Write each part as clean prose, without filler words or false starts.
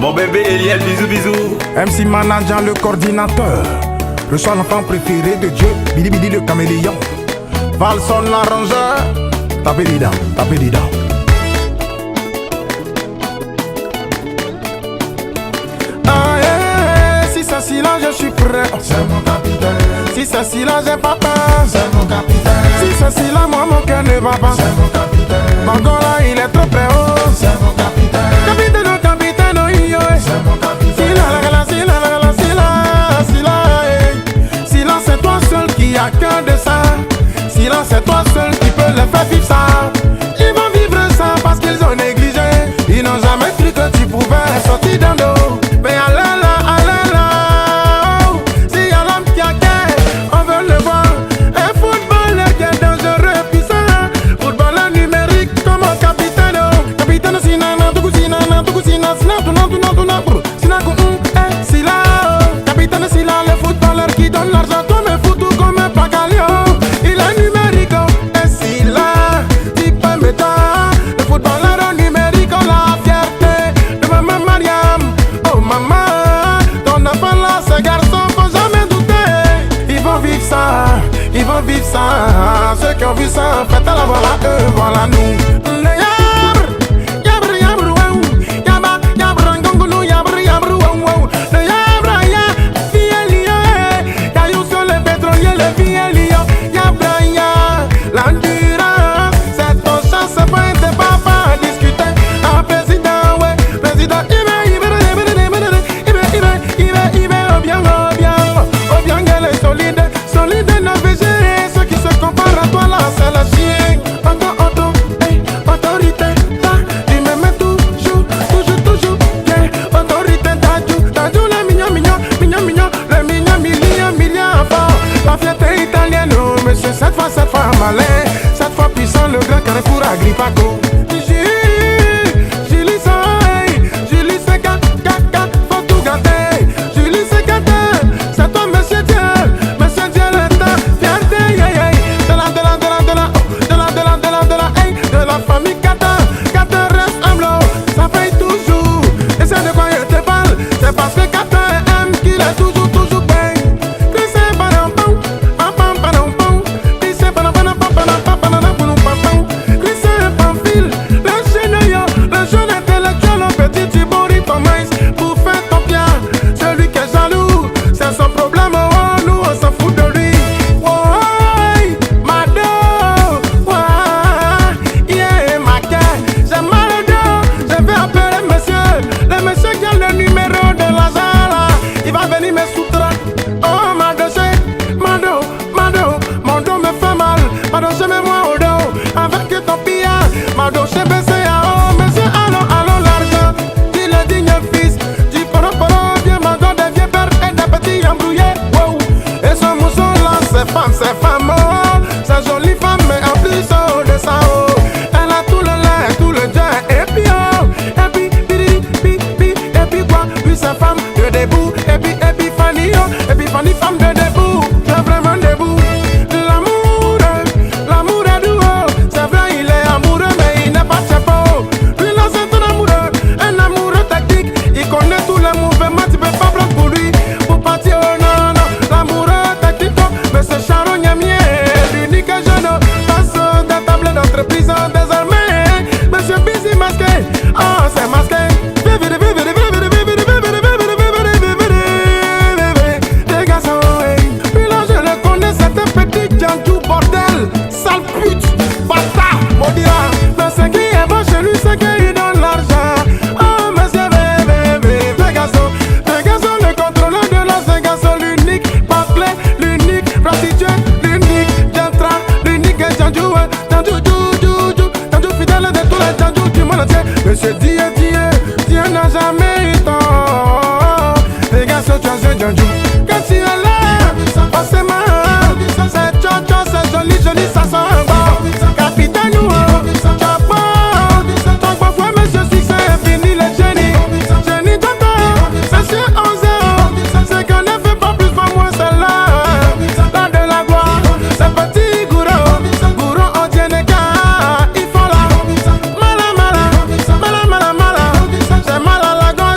Mon bébé Eliel, bisous bisous. MC Manager, le coordinateur. Reçoit l'enfant préféré de Dieu, Bidi Bidi le caméléon. Valson l'arrangeur. Tapez les dents, tapez les dents. Ah yeah, si c'est si là je suis prêt. C'est mon capitaine. Si c'est si là j'ai pas peur. C'est mon capitaine. Si c'est si là moi mon cœur ne va pas. C'est mon capitaine. Mon gars là il est trop très haut. C'est mon capitaine. Capitaine, oh capitaine, oh yo. C'est mon capitaine. Si là, c'est toi seul qui a cœur de ça. Si là c'est toi seul qui peux les faire vivre ça. Ils vont vivre ça parce qu'ils ont négligé. Ils n'ont jamais cru que tu pouvais sortir d'un dos. Mais allez là, oh. Si y'a l'homme qui a cœur, on veut le voir. Un footballeur qui est dangereux, puissant. Footballeur numérique comme un capitaine. Capitaine Sinana, Tougou Sinana, Tougou Sinana, Sinana, Sila. Capitaine Sila, le footballeur qui donne l'argent comme un foutu, comme un pagalio. Il est numérique, et Sila, type méta. Le footballeur numérique, la fierté de maman Mariam. Oh maman, ton enfant là, ce garçon, faut jamais douter. Ils vont vivre ça, ils vont vivre ça. Ceux qui ont vu ça, faites-la, voilà eux, voilà nous. Cette fois malin, cette fois puissant, le grand carrefour Agripaco. Julie c'est caca, faut tout gâter. Julie c'est gâté, c'est toi monsieur Dieu l'état, fierté, de la famille Kata, Kata reste humble, ça paye toujours. Et c'est de quoi je te parle, c'est parce que Kata aime qu'il est toujours bien. C'est femme, c'est jolie femme, mais en plus de ça, oh. Elle a tout le lait, tout le gain, et puis et puis quoi, puis c'est femme de debout, et puis Fanny, oh, et puis Fanny femme de debout, c'est vraiment debout. L'amour est doux, c'est vrai il est amoureux, mais il n'est pas chapeau. Lui là c'est un amoureux tactique, il connaît tous les mouvements, tu peux pas prendre pour lui, pour partir, oh non, l'amoureux tactique, mais c'est Sharon. D'entreprise désormais, monsieur Busy masqué, oh c'est masqué. Des garçons, puis là je le connais, c'est un petit Djantou bordel, sale pute, bâtard, maudira. Mais ce qui est bon chez lui, c'est qu'il donne l'argent. Oh monsieur bébé, des garçons, le contrôleur de l'os, des garçons, l'unique, Barclay, l'unique, prostituée, l'unique, Jantra, l'unique, Djantou. Monsieur Dieu n'a jamais eu tort. Les gars, tu as un Djantou. Quand tu es là, forcément, c'est Jojo, c'est joli, ça sent bon. Capitaine ou chapeau, ton parfois, monsieur succès, fini le génie. Génie d'antan, c'est sur 11 ans. C'est qu'on ne fait pas plus, pas moins celle-là. Dans de la gloire, c'est petit gourou, on tient les gars, il faut là. C'est mal à la gorge.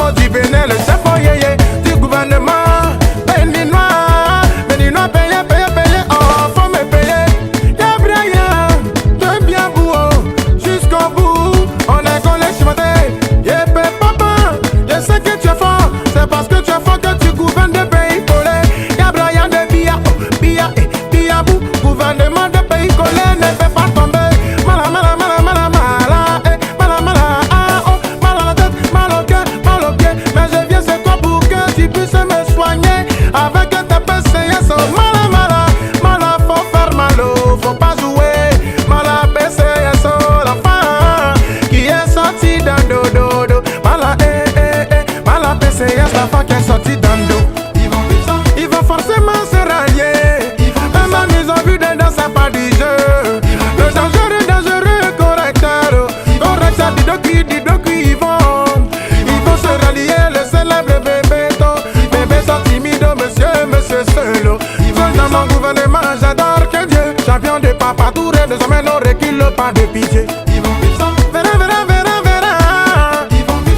Sabo du Bénin, le chef oyeye du gouvernement béninois. Béninois payé, payé, payé, oh, faut me payer. Y'a rien de bien beau jusqu'au bout. On est collé chimaté, y'a papa. Je sais que tu es fort, c'est parce que tu es fort que tu gouvernes des pays collés. Y'a rien de bia, oh, bia, bia bou. Gouvernement de pays collés ne fait pas tomber. Mala, mala, mala, mala, mala, mala, mala, ah, oh, mal à la tête, mal au cœur, mal au pied. Mais je viens c'est toi pour que tu puisses me soigner avec tes PCS. Mala, mala, mala, faut faire mal, faut pas jouer. Mala, PCS, l'enfant qui est sorti d'un dodo. Mala, mala, PCS, l'enfant qui est sorti d'un dos. Ils vont forcément se rallier. Même ils ont vu dedans, c'est pas du jeu. Le dangereux correcteur. Correcteur, Didoki, ils vont se rallier. Le célèbre Bébéto. Bébéto timido, monsieur Selo. Seul dans mon gouvernement, j'adore que Dieu. Champion de Papa Touré, désormais non recule pas de pitié. Verra, verra, verra, verra.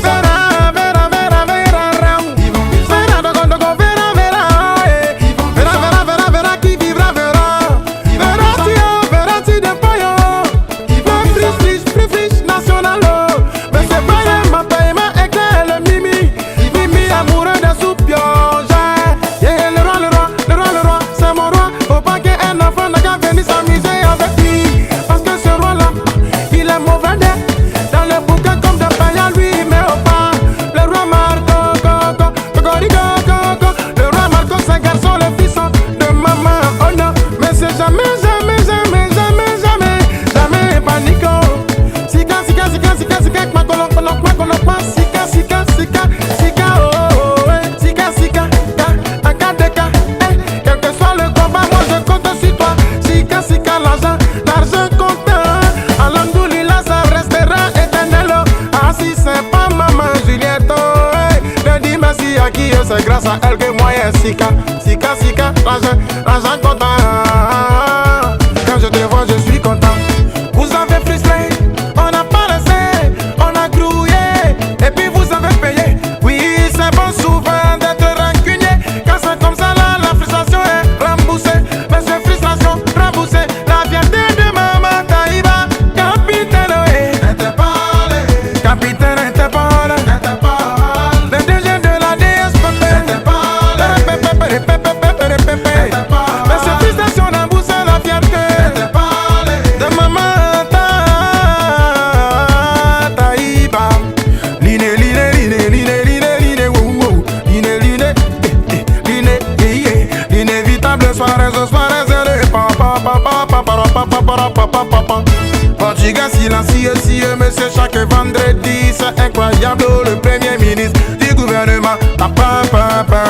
Verra, verra, verra, verra. Verra, dogo, dogo, verra, verra. Verra, verra, verra, verra, qui vivra, verra. Verra, ti de payo. Plus riche, national. Mais c'est pas ma paye, ma éclair, le mimi. Mimi amoureux de soupio. Yeah, le roi, c'est mon roi. Faut pas qu'un enfant n'a qu'à venir s'amuser avec lui. Parce que ce roi-là, il est mauvais dans le bouquin comme de paille à lui, mais au pas. Le roi Marco, le roi Marco, c'est un garçon, le fils de maman. Oh non, mais c'est jamais panico. Sika, ma colon, sika, oh, sika, akadeka, quel que soit le combat, moi je compte sur toi. Sika, l'argent comptant. Alhamdoulilah, ça restera éternel. Ah, si c'est pas maman Juliette, ne dis merci à qui, c'est grâce à elle que moi et Sika, l'argent comptant. Quand je te vois, je suis content. Vous avez frustré, on n'a pas laissé, on a grouillé, et puis vous avez payé. Oui, c'est bon souvent d'être rancunier. Quand c'est comme ça là, la frustration est remboursée. Mais c'est frustration remboursée. La fierté de maman Taïba, capitaine, capitaine, le DG de la DSPP, mais c'est frustration remboursée, la fierté de maman Taïba. L'inévitable soirée, Portugais silencieux, monsieur, chaque vendredi, c'est incroyable. Le premier ministre du gouvernement, papa,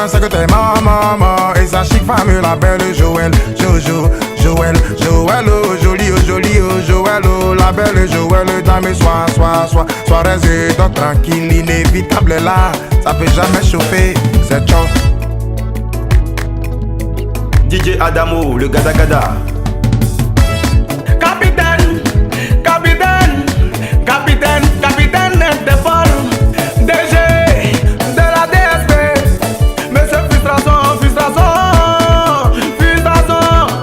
secrétaire, maman, et sa chic femme, la belle Joël, Joël, oh joli, oh Joël, oh la belle Joël, dame, soirée et donc tranquille, inévitable là, ça peut jamais chauffer, c'est chaud. DJ Adamo, le gada gada. Capitaine Interpol, DG de la DSP. Mais c'est frustration,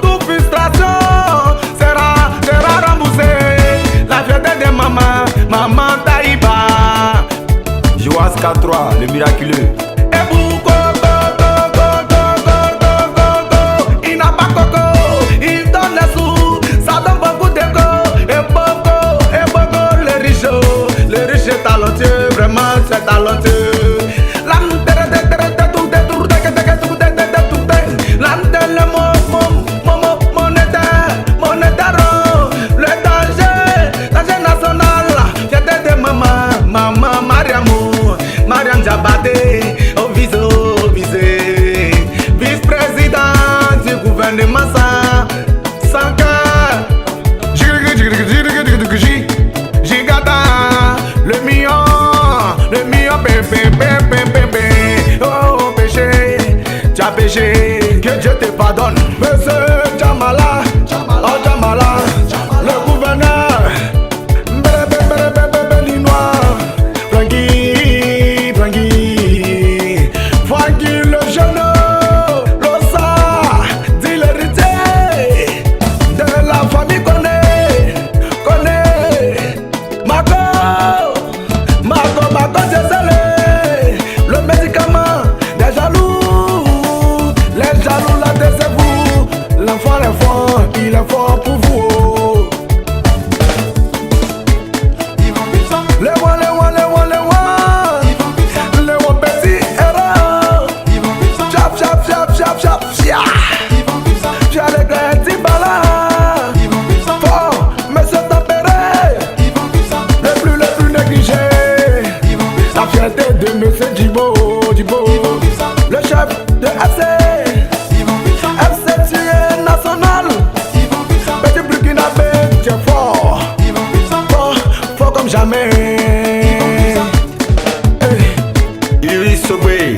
toute frustration sera remboursée. La fierté de maman Taïba. Joas K3, le miraculeux. Il n'a pas coco, il donne les sous, ça donne beaucoup d'égo. Le riche est talentueux, vraiment c'est talentueux. Le danger national, fierté de maman Mariam Diabaté, au visé, vice-président du gouvernement sans cœur. Gigata, le million bébé. Djibo, Djibo. Ils vont vivre ça. Le chef de FC. Ils vont vivre ça. FC tu es national. Ils vont vivre ça. Petit Burkinabé, tu es fort. Ils vont vivre ça. Fort, fort comme jamais. Ils vont vivre ça. Iris Sogwe,